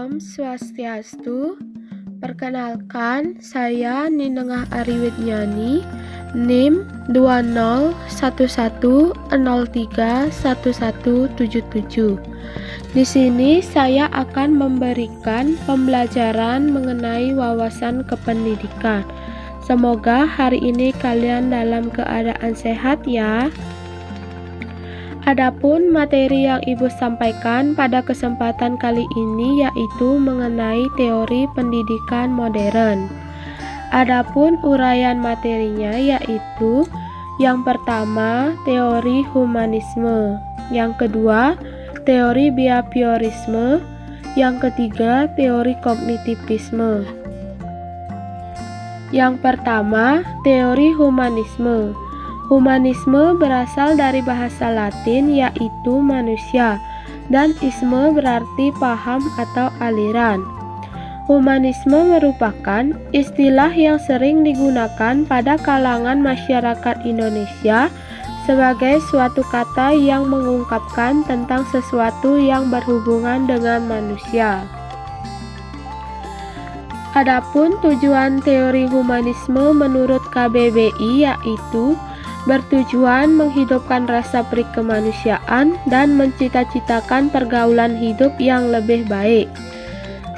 Om Swastiastu. Perkenalkan, saya Ninengah Ariwidnyani, NIM 2011031177. Di sini saya akan memberikan pembelajaran mengenai wawasan kependidikan. Semoga hari ini kalian dalam keadaan sehat ya. Adapun materi yang Ibu sampaikan pada kesempatan kali ini yaitu mengenai teori pendidikan modern. Adapun uraian materinya yaitu yang pertama teori humanisme, yang kedua teori behaviorisme, yang ketiga teori kognitivisme. Yang pertama, teori humanisme. Humanisme berasal dari bahasa Latin yaitu manusia, dan isme berarti paham atau aliran. Humanisme merupakan istilah yang sering digunakan pada kalangan masyarakat Indonesia sebagai suatu kata yang mengungkapkan tentang sesuatu yang berhubungan dengan manusia. Adapun tujuan teori humanisme menurut KBBI yaitu bertujuan menghidupkan rasa perikemanusiaan dan mencita-citakan pergaulan hidup yang lebih baik.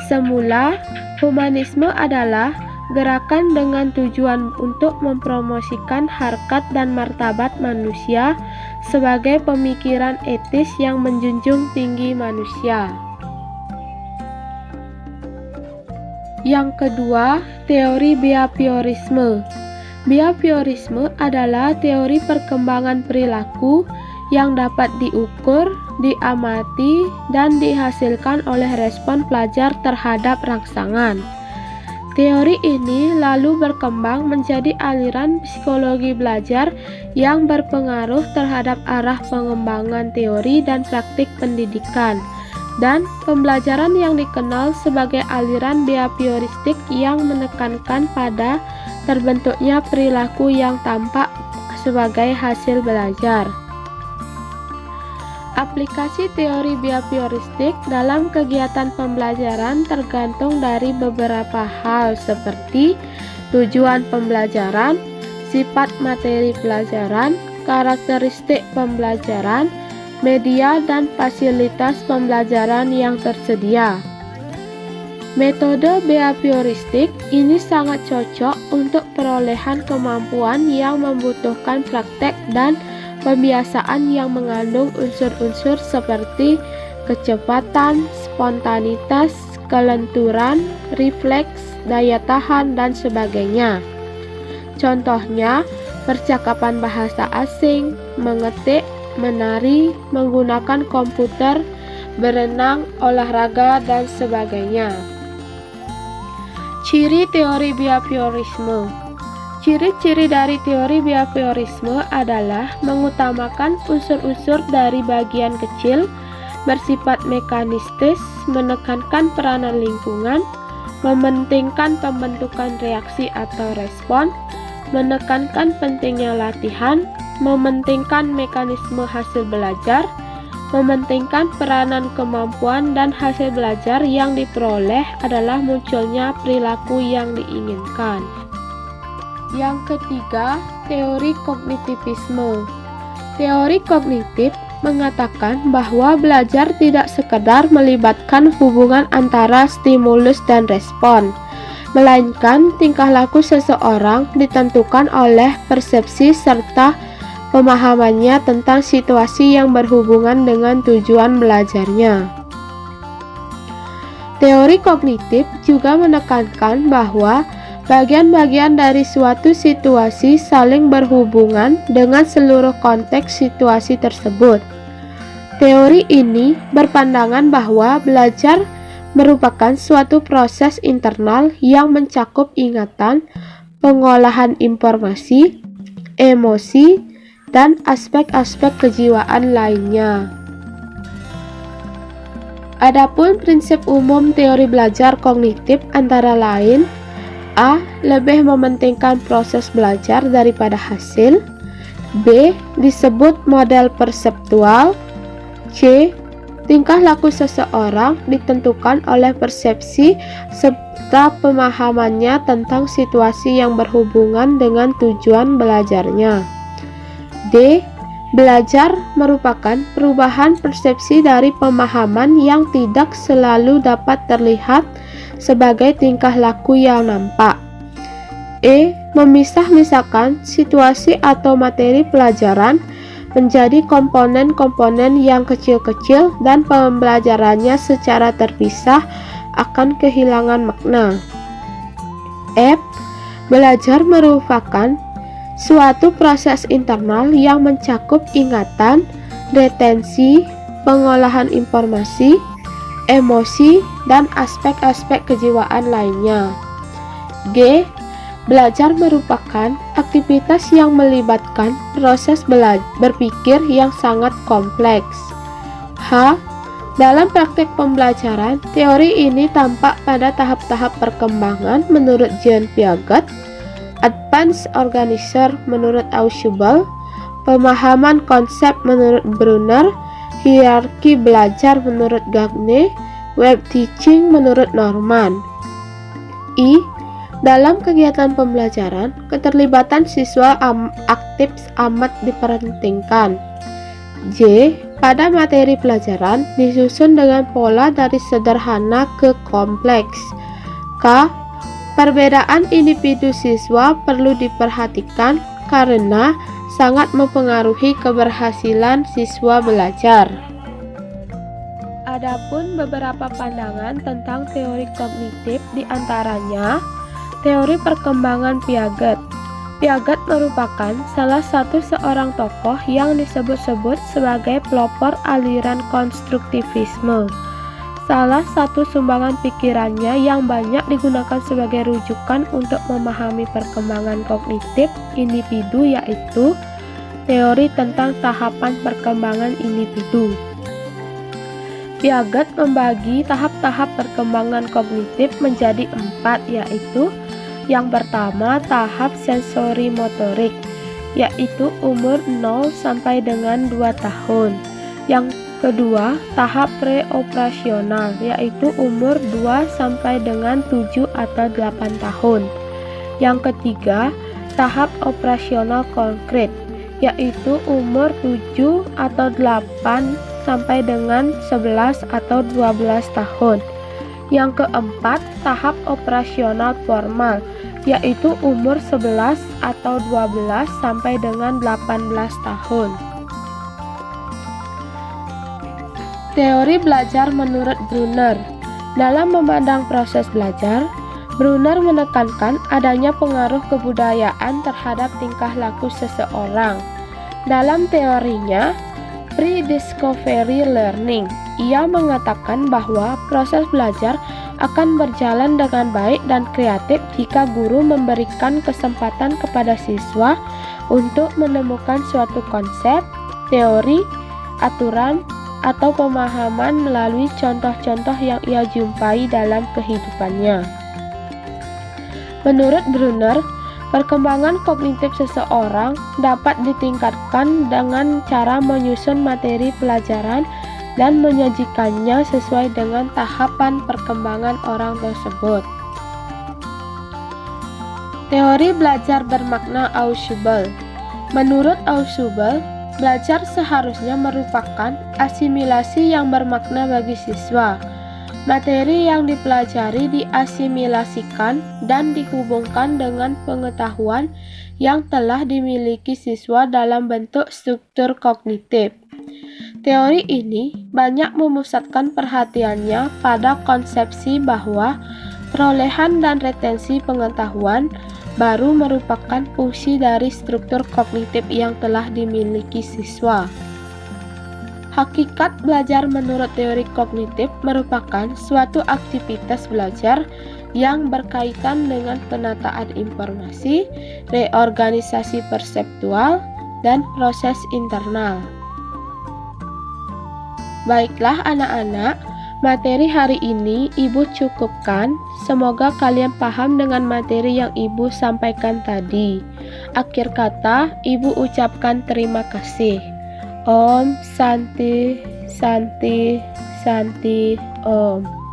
Semula, humanisme adalah gerakan dengan tujuan untuk mempromosikan harkat dan martabat manusia sebagai pemikiran etis yang menjunjung tinggi manusia. Yang kedua, teori behaviorisme. Behaviorisme adalah teori perkembangan perilaku yang dapat diukur, diamati, dan dihasilkan oleh respon pelajar terhadap rangsangan. Teori ini lalu berkembang menjadi aliran psikologi belajar yang berpengaruh terhadap arah pengembangan teori dan praktik pendidikan, dan pembelajaran yang dikenal sebagai aliran behavioristik yang menekankan pada terbentuknya perilaku yang tampak sebagai hasil belajar. Aplikasi teori behavioristik dalam kegiatan pembelajaran tergantung dari beberapa hal seperti tujuan pembelajaran, sifat materi pelajaran, karakteristik pembelajaran, media dan fasilitas pembelajaran yang tersedia. Metode behavioristik ini sangat cocok untuk perolehan kemampuan yang membutuhkan praktek dan pembiasaan yang mengandung unsur-unsur seperti kecepatan, spontanitas, kelenturan, refleks, daya tahan, dan sebagainya. Contohnya, percakapan bahasa asing, mengetik, menari, menggunakan komputer, berenang, olahraga, dan sebagainya. Ciri teori behaviorisme. Ciri-ciri dari teori behaviorisme adalah mengutamakan unsur-unsur dari bagian kecil, bersifat mekanistis, menekankan peranan lingkungan, mementingkan pembentukan reaksi atau respon, menekankan pentingnya latihan, mementingkan mekanisme hasil belajar, mementingkan peranan kemampuan dan hasil belajar yang diperoleh adalah munculnya perilaku yang diinginkan. Yang ketiga, teori kognitivisme. Teori kognitif mengatakan bahwa belajar tidak sekedar melibatkan hubungan antara stimulus dan respon, melainkan tingkah laku seseorang ditentukan oleh persepsi serta pemahamannya tentang situasi yang berhubungan dengan tujuan belajarnya. Teori kognitif juga menekankan bahwa bagian-bagian dari suatu situasi saling berhubungan dengan seluruh konteks situasi tersebut. Teori ini berpandangan bahwa belajar merupakan suatu proses internal yang mencakup ingatan, pengolahan informasi, emosi, dan aspek-aspek kejiwaan lainnya. Adapun prinsip umum teori belajar kognitif antara lain: A. Lebih mementingkan proses belajar daripada hasil. B. Disebut model perseptual. C. Tingkah laku seseorang ditentukan oleh persepsi serta pemahamannya tentang situasi yang berhubungan dengan tujuan belajarnya. D. Belajar merupakan perubahan persepsi dari pemahaman yang tidak selalu dapat terlihat sebagai tingkah laku yang nampak. E. Memisah-misahkan situasi atau materi pelajaran menjadi komponen-komponen yang kecil-kecil dan pembelajarannya secara terpisah akan kehilangan makna. F. Belajar merupakan suatu proses internal yang mencakup ingatan, retensi, pengolahan informasi, emosi, dan aspek-aspek kejiwaan lainnya. G. Belajar merupakan aktivitas yang melibatkan proses berpikir yang sangat kompleks. H. Dalam praktek pembelajaran, teori ini tampak pada tahap-tahap perkembangan menurut Jean Piaget, Advanced Organizer menurut Ausubel, pemahaman konsep menurut Brunner, hierarki belajar menurut Gagne, web teaching menurut Norman. I. Dalam kegiatan pembelajaran, keterlibatan siswa aktif amat diperhitungkan. J. Pada materi pelajaran disusun dengan pola dari sederhana ke kompleks. K. Perbedaan individu siswa perlu diperhatikan karena sangat mempengaruhi keberhasilan siswa belajar. Adapun beberapa pandangan tentang teori kognitif diantaranya teori perkembangan Piaget. Piaget merupakan salah satu seorang tokoh yang disebut-sebut sebagai pelopor aliran konstruktivisme. Salah satu sumbangan pikirannya yang banyak digunakan sebagai rujukan untuk memahami perkembangan kognitif individu yaitu teori tentang tahapan perkembangan individu. Piaget membagi tahap-tahap perkembangan kognitif menjadi 4, yaitu yang pertama tahap sensori motorik, yaitu umur 0 sampai dengan 2 tahun. Yang kedua tahap preoperasional, yaitu umur 2 sampai dengan 7 atau 8 tahun. Yang ketiga tahap operasional konkret, yaitu umur 7 atau 8 sampai dengan 11 atau 12 tahun. Yang keempat, tahap operasional formal, yaitu umur 11 atau 12 sampai dengan 18 tahun. Teori belajar menurut Brunner. Dalam memandang proses belajar, Brunner menekankan adanya pengaruh kebudayaan terhadap tingkah laku seseorang. Dalam teorinya, pre-discovery learning, ia mengatakan bahwa proses belajar akan berjalan dengan baik dan kreatif jika guru memberikan kesempatan kepada siswa untuk menemukan suatu konsep, teori, aturan, atau pemahaman melalui contoh-contoh yang ia jumpai dalam kehidupannya. Menurut Brunner, perkembangan kognitif seseorang dapat ditingkatkan dengan cara menyusun materi pelajaran dan menyajikannya sesuai dengan tahapan perkembangan orang tersebut. Teori belajar bermakna Ausubel. Menurut Ausubel, belajar seharusnya merupakan asimilasi yang bermakna bagi siswa. Materi yang dipelajari diasimilasikan dan dihubungkan dengan pengetahuan yang telah dimiliki siswa dalam bentuk struktur kognitif. Teori ini banyak memusatkan perhatiannya pada konsepsi bahwa perolehan dan retensi pengetahuan baru merupakan fungsi dari struktur kognitif yang telah dimiliki siswa. Hakikat belajar menurut teori kognitif merupakan suatu aktivitas belajar yang berkaitan dengan penataan informasi, reorganisasi perseptual, dan proses internal. Baiklah anak-anak, materi hari ini Ibu cukupkan. Semoga kalian paham dengan materi yang Ibu sampaikan tadi. Akhir kata, Ibu ucapkan terima kasih. Om Santi Santi Santi Om.